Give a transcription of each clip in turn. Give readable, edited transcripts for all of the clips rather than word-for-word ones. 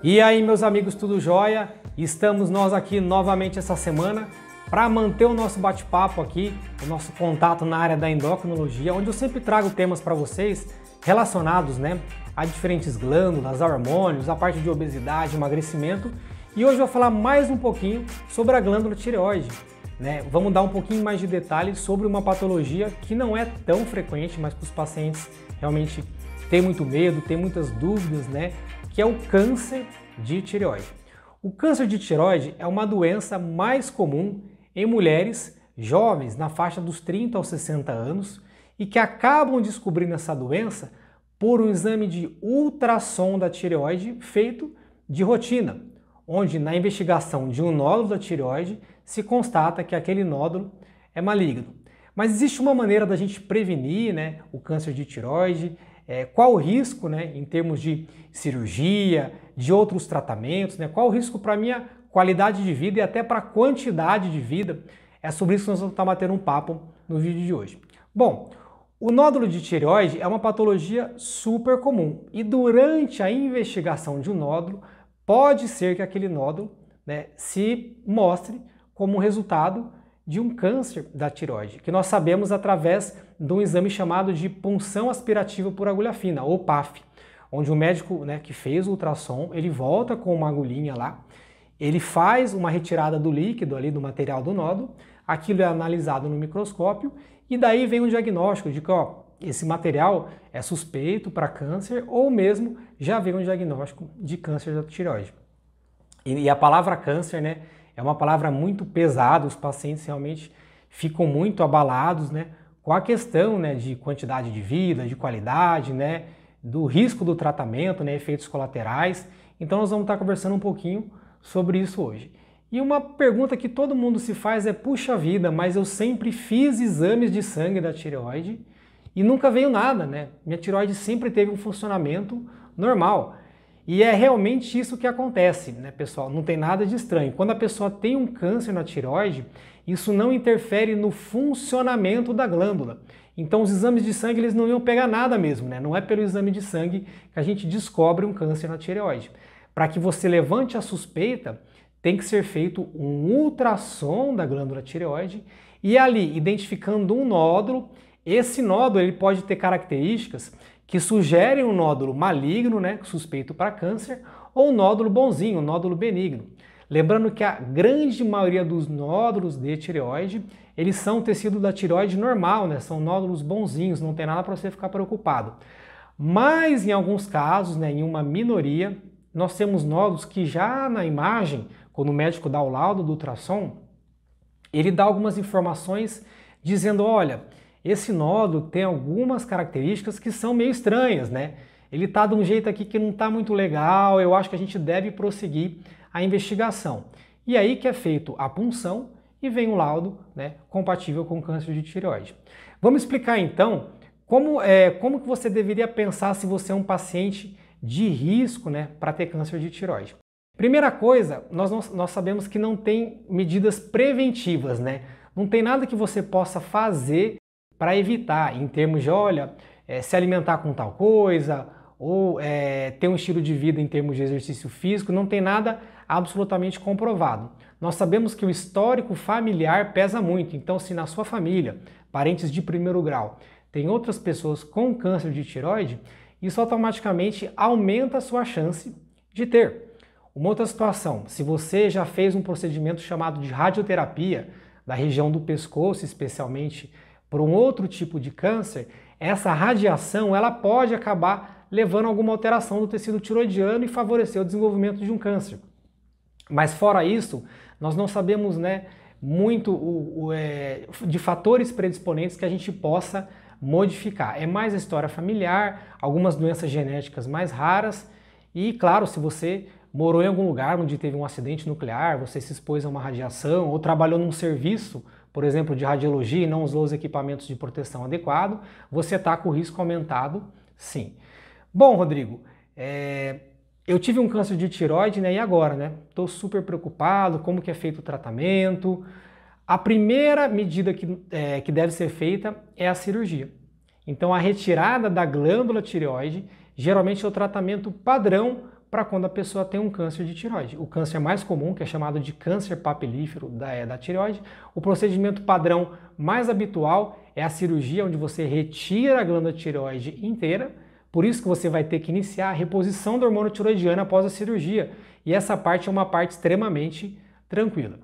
E aí, meus amigos, tudo jóia? Estamos nós aqui novamente essa semana para manter o nosso bate-papo aqui, o nosso contato na área da endocrinologia, onde eu sempre trago temas para vocês relacionados, a diferentes glândulas, a hormônios, a parte de obesidade, emagrecimento. E hoje eu vou falar mais um pouquinho sobre a glândula tireoide, Vamos dar um pouquinho mais de detalhes sobre uma patologia que não é tão frequente, mas que os pacientes realmente têm muito medo, têm muitas dúvidas, que é o câncer de tireoide. O câncer de tireoide é uma doença mais comum em mulheres jovens, na faixa dos 30 aos 60 anos, e que acabam descobrindo essa doença por um exame de ultrassom da tireoide feito de rotina, onde na investigação de um nódulo da tireoide se constata que aquele nódulo é maligno. Mas existe uma maneira da gente prevenir o câncer de tireoide. Qual o risco em termos de cirurgia, de outros tratamentos, qual o risco para a minha qualidade de vida e até para a quantidade de vida. É sobre isso que nós vamos estar batendo um papo no vídeo de hoje. Bom, o nódulo de tireoide é uma patologia super comum e durante a investigação de um nódulo, pode ser que aquele nódulo se mostre como resultado de um câncer da tireoide, que nós sabemos através de um exame chamado de punção aspirativa por agulha fina, ou PAF, onde o médico que fez o ultrassom, ele volta com uma agulhinha lá, ele faz uma retirada do líquido ali, do material do nódulo, aquilo é analisado no microscópio e daí vem um diagnóstico de que esse material é suspeito para câncer ou mesmo já vem um diagnóstico de câncer da tireoide. E a palavra câncer, é uma palavra muito pesada, os pacientes realmente ficam muito abalados, com a questão, de quantidade de vida, de qualidade, do risco do tratamento, efeitos colaterais. Então nós vamos estar conversando um pouquinho sobre isso hoje. E uma pergunta que todo mundo se faz é, puxa vida, mas eu sempre fiz exames de sangue da tireoide e nunca veio nada, Minha tireoide sempre teve um funcionamento normal. E é realmente isso que acontece, pessoal? Não tem nada de estranho. Quando a pessoa tem um câncer na tireoide, isso não interfere no funcionamento da glândula. Então os exames de sangue eles não iam pegar nada mesmo, Não é pelo exame de sangue que a gente descobre um câncer na tireoide. Para que você levante a suspeita, tem que ser feito um ultrassom da glândula tireoide e ali, identificando um nódulo, esse nódulo ele pode ter características que sugerem um nódulo maligno, suspeito para câncer, ou um nódulo bonzinho, um nódulo benigno. Lembrando que a grande maioria dos nódulos de tireoide, eles são tecido da tireoide normal, são nódulos bonzinhos, não tem nada para você ficar preocupado. Mas em alguns casos, em uma minoria, nós temos nódulos que já na imagem, quando o médico dá o laudo do ultrassom, ele dá algumas informações dizendo, olha, esse nódulo tem algumas características que são meio estranhas, Ele está de um jeito aqui que não está muito legal, eu acho que a gente deve prosseguir a investigação. E aí que é feito a punção e vem um laudo compatível com câncer de tireoide. Vamos explicar então como que você deveria pensar se você é um paciente de risco para ter câncer de tireoide. Primeira coisa, nós sabemos que não tem medidas preventivas, Não tem nada que você possa fazer para evitar, em termos de, se alimentar com tal coisa, ou ter um estilo de vida em termos de exercício físico, não tem nada absolutamente comprovado. Nós sabemos que o histórico familiar pesa muito, então se na sua família, parentes de primeiro grau, tem outras pessoas com câncer de tireoide, isso automaticamente aumenta a sua chance de ter. Uma outra situação, se você já fez um procedimento chamado de radioterapia, da região do pescoço especialmente, por um outro tipo de câncer, essa radiação ela pode acabar levando a alguma alteração do tecido tiroidiano e favorecer o desenvolvimento de um câncer. Mas fora isso, nós não sabemos muito de fatores predisponentes que a gente possa modificar. É mais a história familiar, algumas doenças genéticas mais raras e, claro, se você morou em algum lugar onde teve um acidente nuclear, você se expôs a uma radiação ou trabalhou num serviço, por exemplo, de radiologia e não usou os equipamentos de proteção adequado, você está com o risco aumentado, sim. Bom, Rodrigo, eu tive um câncer de tireoide, e agora, Estou super preocupado, como que é feito o tratamento. A primeira medida que deve ser feita é a cirurgia. Então, a retirada da glândula tireoide geralmente é o tratamento padrão para quando a pessoa tem um câncer de tireoide. O câncer mais comum, que é chamado de câncer papilífero da tireoide, o procedimento padrão mais habitual é a cirurgia, onde você retira a glândula tireoide inteira. Por isso que você vai ter que iniciar a reposição do hormônio tiroidiano após a cirurgia. E essa parte é uma parte extremamente tranquila.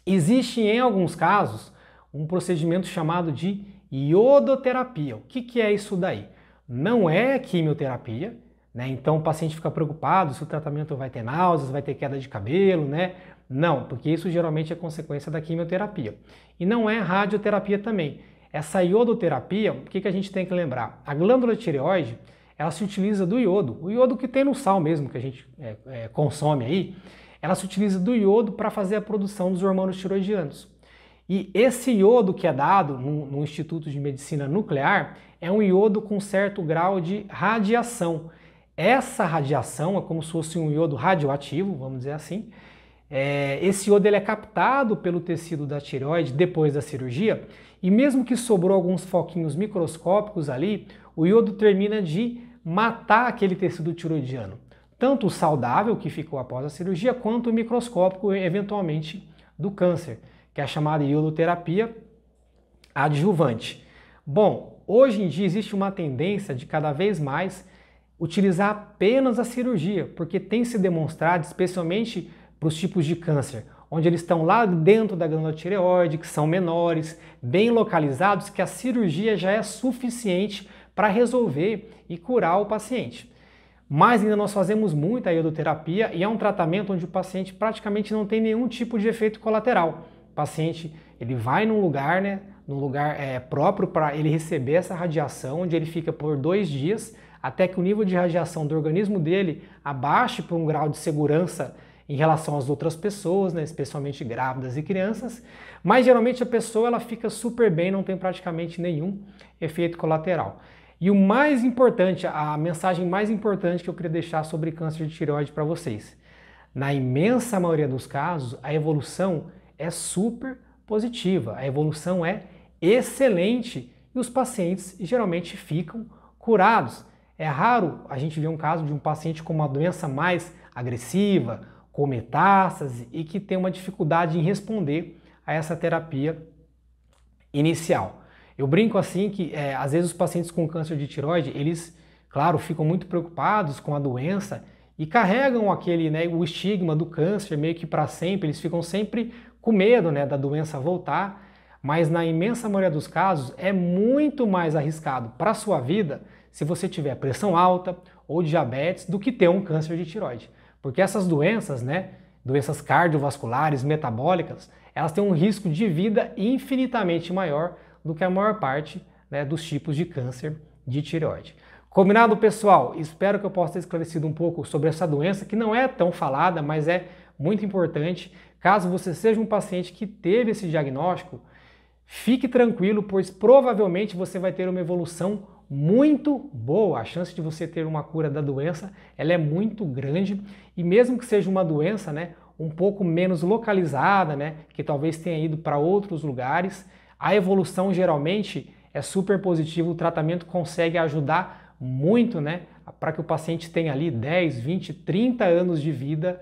Existe, em alguns casos, um procedimento chamado de iodoterapia. O que é isso daí? Não é quimioterapia, né? Então o paciente fica preocupado se o tratamento vai ter náuseas, vai ter queda de cabelo, né? Não, porque isso geralmente é consequência da quimioterapia. E não é radioterapia também. Essa iodoterapia, o que a gente tem que lembrar? A glândula tireoide, ela se utiliza do iodo. O iodo que tem no sal mesmo, que a gente consome aí, ela se utiliza do iodo para fazer a produção dos hormônios tiroidianos. E esse iodo que é dado no Instituto de Medicina Nuclear é um iodo com certo grau de radiação. Essa radiação é como se fosse um iodo radioativo, vamos dizer assim. Esse iodo ele é captado pelo tecido da tireoide depois da cirurgia e mesmo que sobrou alguns foquinhos microscópicos ali, o iodo termina de matar aquele tecido tiroidiano. Tanto o saudável que ficou após a cirurgia, quanto o microscópico eventualmente do câncer, que é a chamada iodoterapia adjuvante. Bom, hoje em dia existe uma tendência de cada vez mais utilizar apenas a cirurgia, porque tem se demonstrado, especialmente para os tipos de câncer, onde eles estão lá dentro da glândula tireoide, que são menores, bem localizados, que a cirurgia já é suficiente para resolver e curar o paciente. Mas ainda nós fazemos muita iodoterapia e é um tratamento onde o paciente praticamente não tem nenhum tipo de efeito colateral. O paciente ele vai num lugar, né, próprio para ele receber essa radiação, onde ele fica por 2 dias, até que o nível de radiação do organismo dele abaixe para um grau de segurança em relação às outras pessoas, né, especialmente grávidas e crianças, mas geralmente a pessoa ela fica super bem, não tem praticamente nenhum efeito colateral. E o mais importante, a mensagem mais importante que eu queria deixar sobre câncer de tireoide para vocês, na imensa maioria dos casos, a evolução é super positiva, a evolução é excelente e os pacientes geralmente ficam curados. É raro a gente ver um caso de um paciente com uma doença mais agressiva, com metástase e que tem uma dificuldade em responder a essa terapia inicial. Eu brinco assim que às vezes os pacientes com câncer de tireoide, eles, claro, ficam muito preocupados com a doença e carregam aquele, né, o estigma do câncer meio que para sempre, eles ficam sempre com medo, né, da doença voltar, mas na imensa maioria dos casos é muito mais arriscado para a sua vida se você tiver pressão alta ou diabetes do que ter um câncer de tireoide. Porque essas doenças, né, doenças cardiovasculares, metabólicas, elas têm um risco de vida infinitamente maior do que a maior parte, né, dos tipos de câncer de tireoide. Combinado, pessoal? Espero que eu possa ter esclarecido um pouco sobre essa doença, que não é tão falada, mas é muito importante. Caso você seja um paciente que teve esse diagnóstico, fique tranquilo, pois provavelmente você vai ter uma evolução muito boa. A chance de você ter uma cura da doença, ela é muito grande, e mesmo que seja uma doença, né, um pouco menos localizada, né, que talvez tenha ido para outros lugares, a evolução geralmente é super positiva, o tratamento consegue ajudar muito, né, para que o paciente tenha ali 10, 20, 30 anos de vida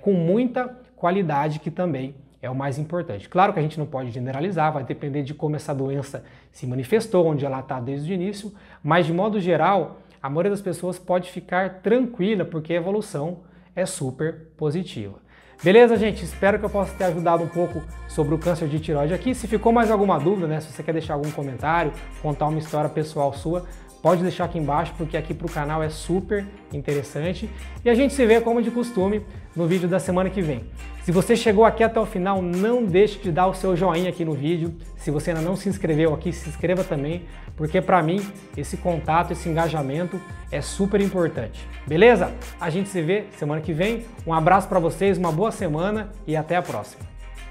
com muita qualidade, que também é o mais importante. Claro que a gente não pode generalizar, vai depender de como essa doença se manifestou, onde ela está desde o início, mas de modo geral, a maioria das pessoas pode ficar tranquila, porque a evolução é super positiva. Beleza, gente? Espero que eu possa ter ajudado um pouco sobre o câncer de tireoide aqui. Se ficou mais alguma dúvida, né, se você quer deixar algum comentário, contar uma história pessoal sua, pode deixar aqui embaixo, porque aqui para o canal é super interessante. E a gente se vê, como de costume, no vídeo da semana que vem. Se você chegou aqui até o final, não deixe de dar o seu joinha aqui no vídeo. Se você ainda não se inscreveu aqui, se inscreva também, porque para mim esse contato, esse engajamento é super importante. Beleza? A gente se vê semana que vem. Um abraço para vocês, uma boa semana e até a próxima.